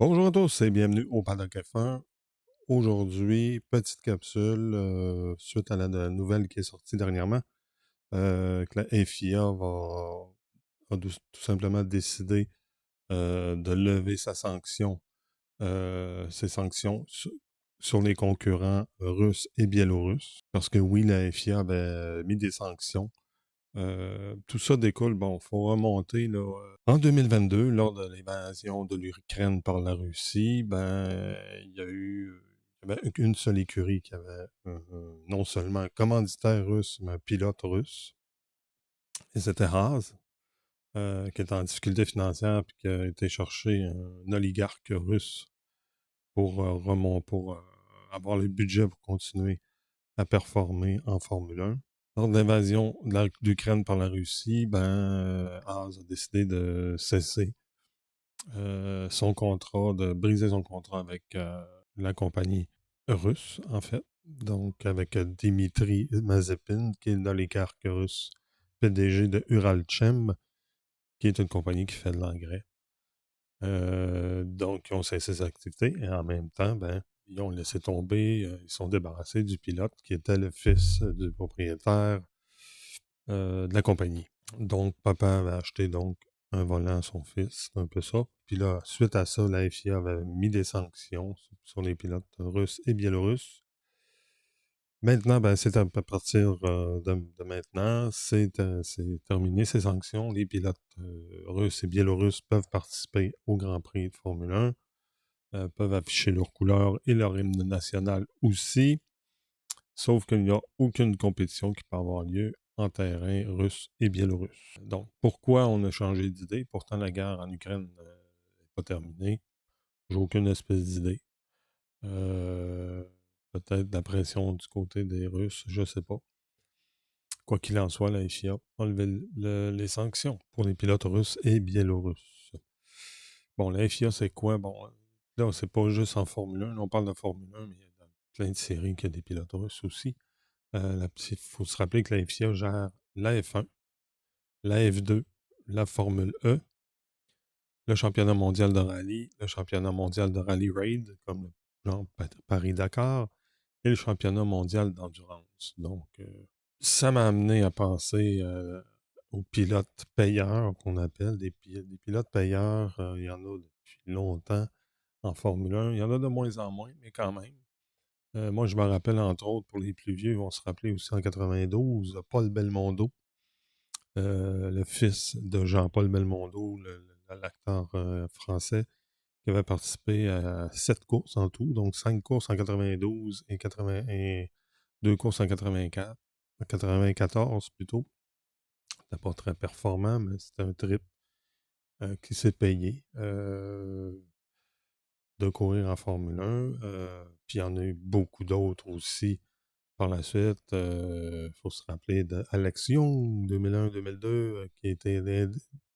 Bonjour à tous et bienvenue au Paddock F1. Aujourd'hui, petite capsule suite à la nouvelle qui est sortie dernièrement, que la FIA a tout simplement décidé de lever ses sanctions sur les concurrents russes et biélorusses. Parce que oui, la FIA avait mis des sanctions. Tout ça découle, bon, faut remonter là. En 2022, lors de l'invasion de l'Ukraine par la Russie, il y avait une seule écurie qui avait non seulement un commanditaire russe, mais un pilote russe. Et c'était Haas, qui était en difficulté financière et qui a été chercher un oligarque russe pour avoir le budget pour continuer à performer en Formule 1. Lors de l'invasion d'Ukraine par la Russie, Haas a décidé de cesser de briser son contrat avec la compagnie russe, en fait. Donc, avec Dimitri Mazepin, qui est l'oligarque russe, PDG de Uralchem, qui est une compagnie qui fait de l'engrais. Donc, ils ont cessé ses activités et en même temps, ils ont laissé tomber, ils sont débarrassés du pilote qui était le fils du propriétaire de la compagnie. Donc, papa avait acheté donc un volant à son fils, c'est un peu ça. Puis là, suite à ça, la FIA avait mis des sanctions sur les pilotes russes et biélorusses. Maintenant, c'est à partir de maintenant, c'est terminé ces sanctions. Les pilotes russes et biélorusses peuvent participer au Grand Prix de Formule 1, peuvent afficher leurs couleurs et leur hymne national aussi. Sauf qu'il n'y a aucune compétition qui peut avoir lieu en terrain russe et biélorusse. Donc, pourquoi on a changé d'idée? Pourtant, la guerre en Ukraine n'est pas terminée. J'ai aucune espèce d'idée. Peut-être de la pression du côté des Russes, je ne sais pas. Quoi qu'il en soit, la FIA a enlevé les sanctions pour les pilotes russes et biélorusses. Bon, la FIA, c'est quoi? Bon, là, c'est pas juste en Formule 1. On parle de Formule 1, mais il y a dans plein de séries qu'il y a des pilotes russes aussi. Il faut se rappeler que la FIA gère la F1, la F2, la Formule E, le championnat mondial de rallye, le championnat mondial de rallye raid, comme le genre Paris-Dakar, et le championnat mondial d'endurance. Donc, ça m'a amené à penser aux pilotes payeurs qu'on appelle des pilotes payeurs. Il y en a depuis longtemps en Formule 1. Il y en a de moins en moins, mais quand même. Moi, je me rappelle, entre autres, pour les plus vieux, ils vont se rappeler aussi en 92, Paul Belmondo, le fils de Jean-Paul Belmondo, l'acteur français, qui avait participé à 7 courses en tout, donc 5 courses en 92 et 2 courses en 84, en 94 plutôt. C'était pas très performant, mais c'était un trip qui s'est payé de courir en Formule 1. Puis il y en a eu beaucoup d'autres aussi par la suite. Il faut se rappeler d'Alex Young, 2001-2002, qui a été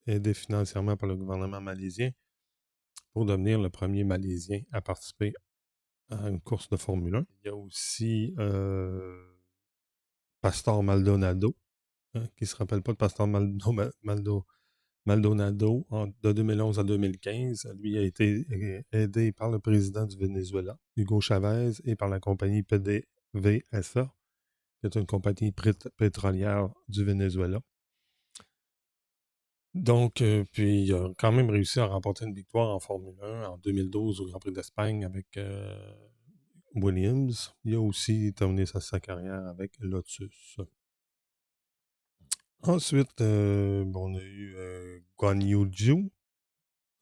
aidé financièrement par le gouvernement malaisien pour devenir le premier Malaisien à participer à une course de Formule 1. Il y a aussi Pastor Maldonado, qui ne se rappelle pas de Pastor Maldonado de 2011 à 2015. Lui a été aidé par le président du Venezuela, Hugo Chavez, et par la compagnie PDVSA, qui est une compagnie pétrolière du Venezuela. Donc, puis il a quand même réussi à remporter une victoire en Formule 1 en 2012 au Grand Prix d'Espagne avec Williams. Il a aussi terminé sa carrière avec Lotus. Ensuite, on a eu Guan Yu Zhu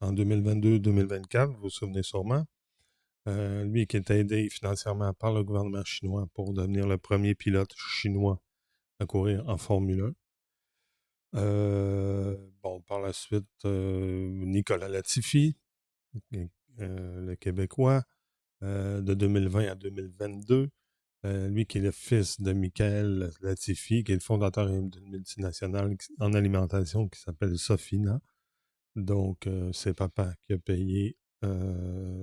en 2022-2024, vous vous souvenez sûrement. Lui qui était aidé financièrement par le gouvernement chinois pour devenir le premier pilote chinois à courir en Formule 1. Par la suite, Nicolas Latifi, le Québécois, de 2020 à 2022. Lui qui est le fils de Michael Latifi, qui est le fondateur d'une multinationale en alimentation qui s'appelle Sofina. Donc, c'est papa qui a payé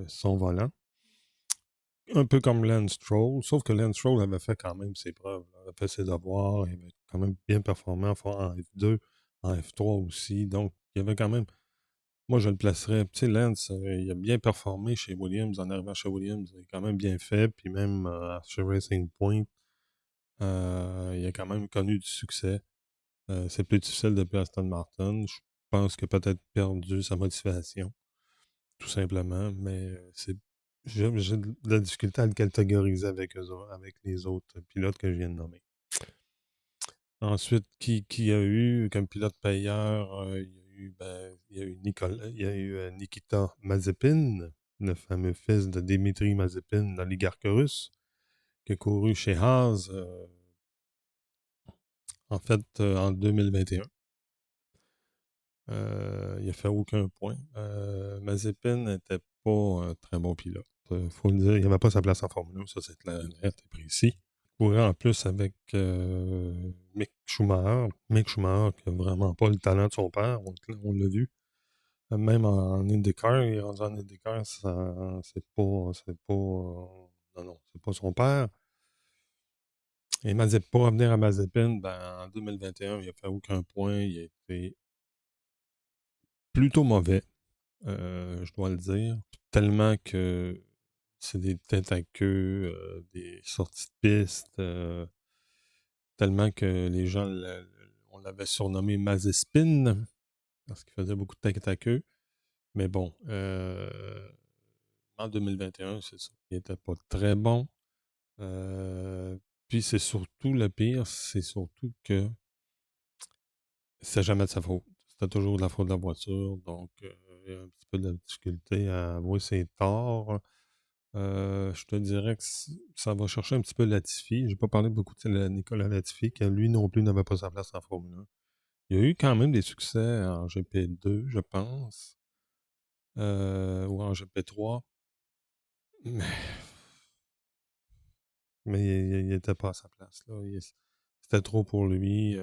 son volant. Un peu comme Lance Stroll, sauf que Lance Stroll avait fait quand même ses preuves. Il avait fait ses devoirs, il avait quand même bien performé en F2, en F3 aussi. Donc, il y avait quand même... Moi, je le placerais. Tu sais, Lance, il a bien performé chez Williams. En arrivant chez Williams, il a quand même bien fait. Puis même chez Racing Point, il a quand même connu du succès. C'est plus difficile depuis Aston Martin. Je pense qu'il a peut-être perdu sa motivation, tout simplement. Mais j'ai de la difficulté à le catégoriser avec les autres pilotes que je viens de nommer. Ensuite, qui a eu comme pilote payeur, il y a eu Nikita Mazepin, le fameux fils de Dimitri Mazepin, l'oligarque russe, qui a couru chez Haas, en fait, en 2021. Il a fait aucun point. Mazepin n'était pas un très bon pilote. Faut le dire, il n'avait pas sa place en Formule 1, ça c'est clair, net et précis. Courait en plus avec Mick Schumacher. Mick Schumacher qui n'a vraiment pas le talent de son père, on l'a vu. Même en IndyCar, il est rendu en IndyCar, non, non, c'est pas son père. Et pour revenir à Mazepin, ben, en 2021, il a fait aucun point. Il a été plutôt mauvais, je dois le dire. Tellement que c'est des têtes à queue, des sorties de piste, tellement que les gens, on l'avait surnommé Mazespin, parce qu'il faisait beaucoup de tête à queue. Mais bon, en 2021, c'est ça. Il n'était pas très bon. Puis c'est surtout le pire, c'est surtout que c'est jamais de sa faute. C'était toujours de la faute de la voiture. Donc, il y a un petit peu de difficulté à avouer ses torts. Je te dirais que ça va chercher un petit peu Latifi. J'ai pas parlé beaucoup de Nicolas Latifi, qui lui non plus n'avait pas sa place en Formule 1. Il y a eu quand même des succès en GP2, je pense, ou en GP3, mais, il n'était pas à sa place, là. C'était trop pour lui.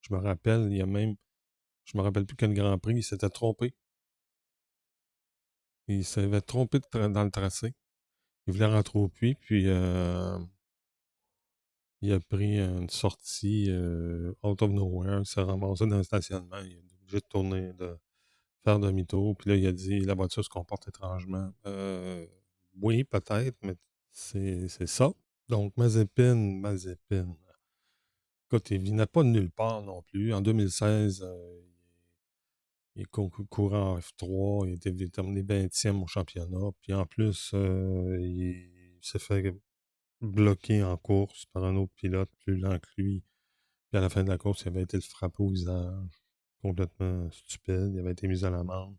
Je me rappelle, je me rappelle plus quel Grand Prix, il s'était trompé. Il s'avait trompé dans le tracé. Il voulait rentrer au puits, puis il a pris une sortie out of nowhere. Il s'est ramassé dans le stationnement. Il est obligé de tourner, de faire demi-tour. Puis là, il a dit la voiture se comporte étrangement. Oui, peut-être, mais c'est ça. Donc, Mazepin. Écoute, il venait pas de nulle part non plus. En 2016, il courait en F3. Il était terminé 20e au championnat. Puis en plus, il s'est fait bloqué en course par un autre pilote plus lent que lui. Puis à la fin de la course, il avait été le frappé au visage. Complètement stupide. Il avait été mis à l'amende.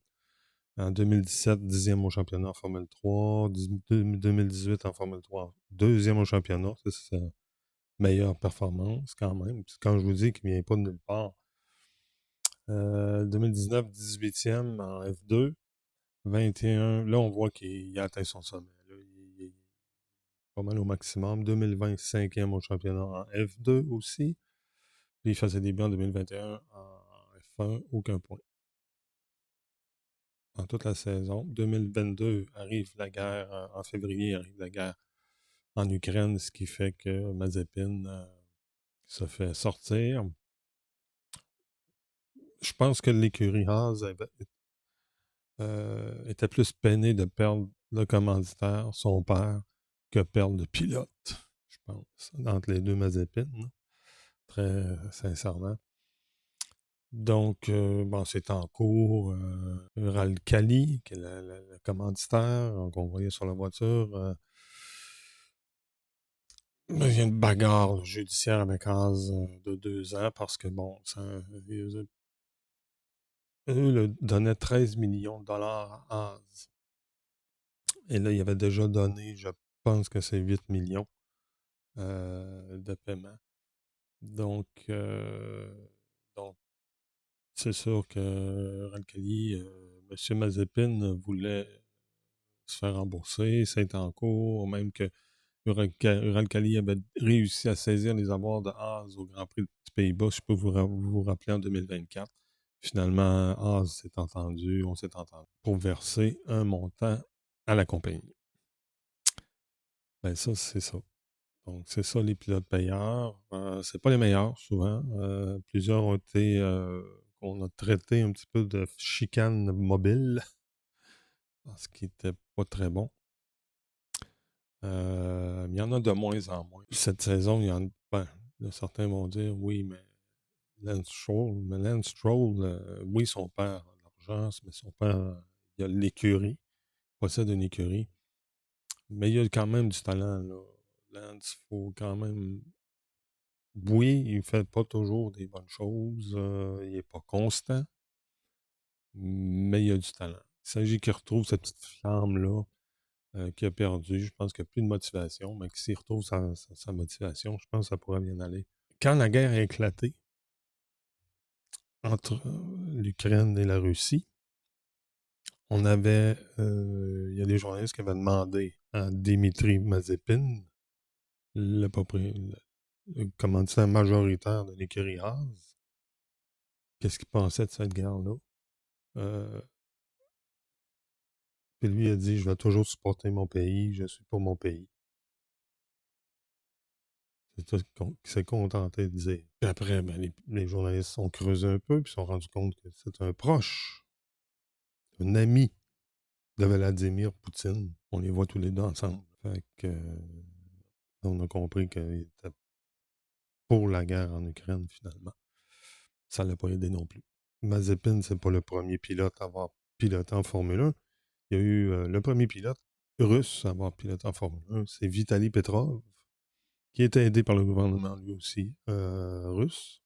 En 2017, 10e au championnat en Formule 3. 2018 en Formule 3, deuxième au championnat. Ça, c'est sa meilleure performance quand même. Puis quand je vous dis qu'il ne vient pas de nulle part. 2019, 18e en F2. 21, là, on voit qu'il a atteint son sommet. Là, il est pas mal au maximum. 2020, 5e au championnat en F2 aussi. Puis il fait ses débuts en 2021 en F1, aucun point. En toute la saison. 2022 arrive la guerre, en février arrive la guerre en Ukraine, ce qui fait que Mazepin se fait sortir. Je pense que l'écurie Haas était plus peinée de perdre le commanditaire, son père, que perdre le pilote, je pense, entre les deux Mazepin, là, très sincèrement. Donc, bon, c'est en cours. Uralkali, qui est le commanditaire qu'on voyait sur la voiture, il y a une bagarre judiciaire avec Haas de 2 ans parce que, bon, eux le donnaient 13 millions de dollars à Haas. Et là, il avait déjà donné, je pense que c'est 8 millions de paiement. Donc, c'est sûr que Uralkali, M. Mazepin voulait se faire rembourser, c'est en cours, même que Uralkali avait réussi à saisir les avoirs de Haas au Grand Prix du Pays-Bas, je peux vous rappeler, en 2024. Finalement, Haas on s'est entendu pour verser un montant à la compagnie. Ben ça, c'est ça. Donc, c'est ça les pilotes payeurs. C'est pas les meilleurs, souvent. Plusieurs ont été qu'on a traité un petit peu de chicane mobile, ce qui n'était pas très bon. Il y en a de moins en moins. Cette saison, certains vont dire, oui, mais Lance Stroll, oui, son père a de l'argent, mais son père, il a l'écurie, il possède une écurie, mais il a quand même du talent, là. Lance, il faut quand même... Oui, il fait pas toujours des bonnes choses, il n'est pas constant, mais il a du talent. Il s'agit qu'il retrouve cette petite flamme-là qu'il a perdue. Je pense qu'il n'y a plus de motivation, mais que s'il retrouve sa motivation, je pense que ça pourrait bien aller. Quand la guerre a éclaté entre l'Ukraine et la Russie, il y a des journalistes qui avaient demandé à Dimitri Mazepin, le commanditaire majoritaire de l'écurie Haas, qu'est-ce qu'il pensait de cette guerre-là. Puis lui a dit, je vais toujours supporter mon pays, je suis pour mon pays. C'est ça qu'il s'est contenté de dire. Puis après, les journalistes ont creusé un peu, puis se sont rendus compte que c'est un proche, un ami de Vladimir Poutine. On les voit tous les deux ensemble. Fait que, on a compris qu'il était pour la guerre en Ukraine, finalement. Ça ne l'a pas aidé non plus. Mazepin, c'est pas le premier pilote à avoir piloté en Formule 1. Il y a eu le premier pilote russe à avoir piloté en Formule 1, c'est Vitaly Petrov, qui était aidé par le gouvernement, lui aussi, russe.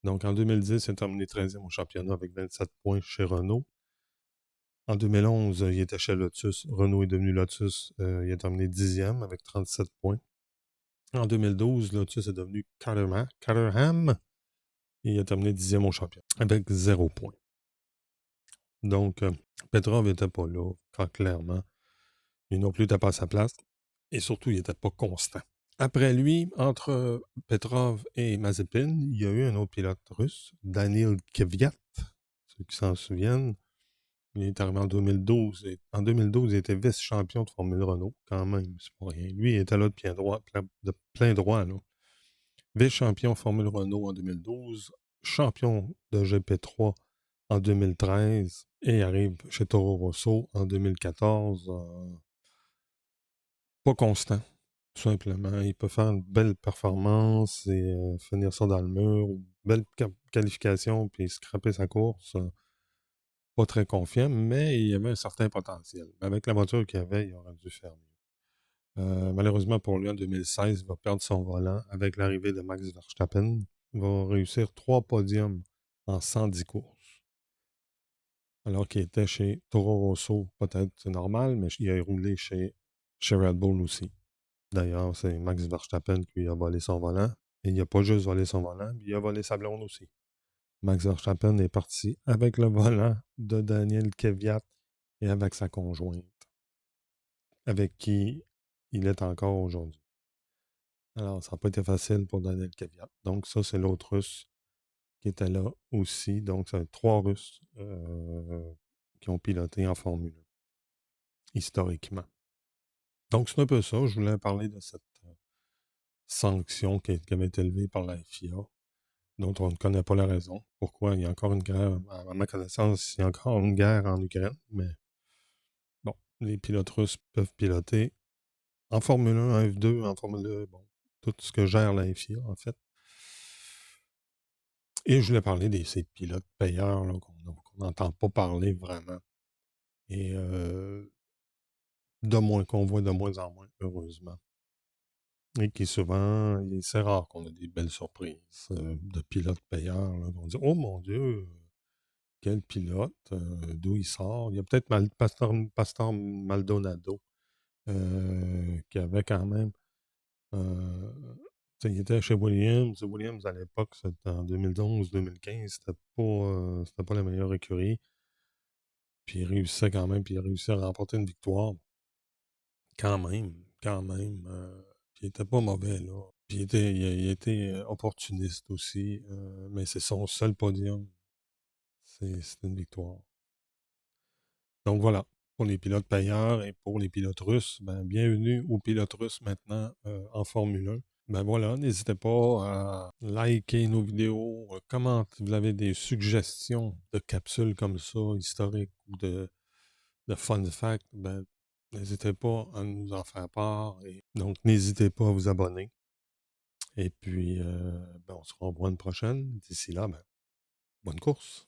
Donc, en 2010, il a terminé 13e au championnat avec 27 points chez Renault. En 2011, il était chez Lotus. Renault est devenu Lotus. Il a terminé 10e avec 37 points. En 2012, Lotus est devenu Caterham. Et il a terminé 10e au championnat avec 0 points. Donc, Petrov n'était pas là, clairement. Lui non plus n'était pas à sa place. Et surtout, il n'était pas constant. Après lui, entre Petrov et Mazepin, il y a eu un autre pilote russe, Daniil Kvyat, ceux qui s'en souviennent. Il est arrivé en 2012. En 2012, il était vice-champion de Formule Renault, quand même, c'est pas rien. Lui, il était là de plein droit. Là. Vice-champion Formule Renault en 2012, champion de GP3 en 2013, et arrive chez Toro Rosso en 2014. Pas constant. Tout simplement. Il peut faire une belle performance et finir ça dans le mur. Belle qualification, puis scraper sa course. Pas très confiant, mais il y avait un certain potentiel. Avec la voiture qu'il avait, il aurait dû faire mieux. Malheureusement pour lui, en 2016, il va perdre son volant avec l'arrivée de Max Verstappen. Il va réussir 3 podiums en 110 courses. Alors qu'il était chez Toro Rosso, peut-être c'est normal, mais il a roulé chez Red Bull aussi. D'ailleurs, c'est Max Verstappen qui a volé son volant. Et il n'a pas juste volé son volant, il a volé sa blonde aussi. Max Verstappen est parti avec le volant de Daniil Kvyat et avec sa conjointe, avec qui il est encore aujourd'hui. Alors, ça n'a pas été facile pour Daniil Kvyat. Donc, ça, c'est l'autre Russe qui était là aussi. Donc, c'est 3 Russes qui ont piloté en Formule 1, historiquement. Donc, c'est un peu ça. Je voulais parler de cette sanction qui avait été élevée par la FIA, dont on ne connaît pas la raison. Pourquoi il y a encore une guerre, à ma connaissance, il y a encore une guerre en Ukraine, mais bon, les pilotes russes peuvent piloter en Formule 1, en F2, en Formule 2, bon, tout ce que gère la FIA, en fait. Et je voulais parler de ces pilotes payeurs qu'on n'entend pas parler vraiment. Et qu'on voit de moins en moins, heureusement. Et qui souvent, c'est rare qu'on ait des belles surprises de pilotes payeurs. Là, on dit, oh mon Dieu, quel pilote, d'où il sort. Il y a peut-être Pastor Maldonado, qui avait quand même... il était chez Williams. Williams, à l'époque, c'était en 2011-2015, c'était pas la meilleure écurie. Puis il réussissait quand même, puis il a réussi à remporter une victoire. Quand même. Puis il était pas mauvais, là. Puis il était opportuniste aussi, mais c'est son seul podium. C'est une victoire. Donc voilà, pour les pilotes payeurs et pour les pilotes russes, bienvenue aux pilotes russes maintenant en Formule 1. Ben voilà, n'hésitez pas à liker nos vidéos, commenter. Vous avez des suggestions de capsules comme ça, historiques ou de fun facts, ben, n'hésitez pas à nous en faire part. Et donc, n'hésitez pas à vous abonner. Et puis, ben, on se revoit une prochaine. D'ici là, ben, bonne course.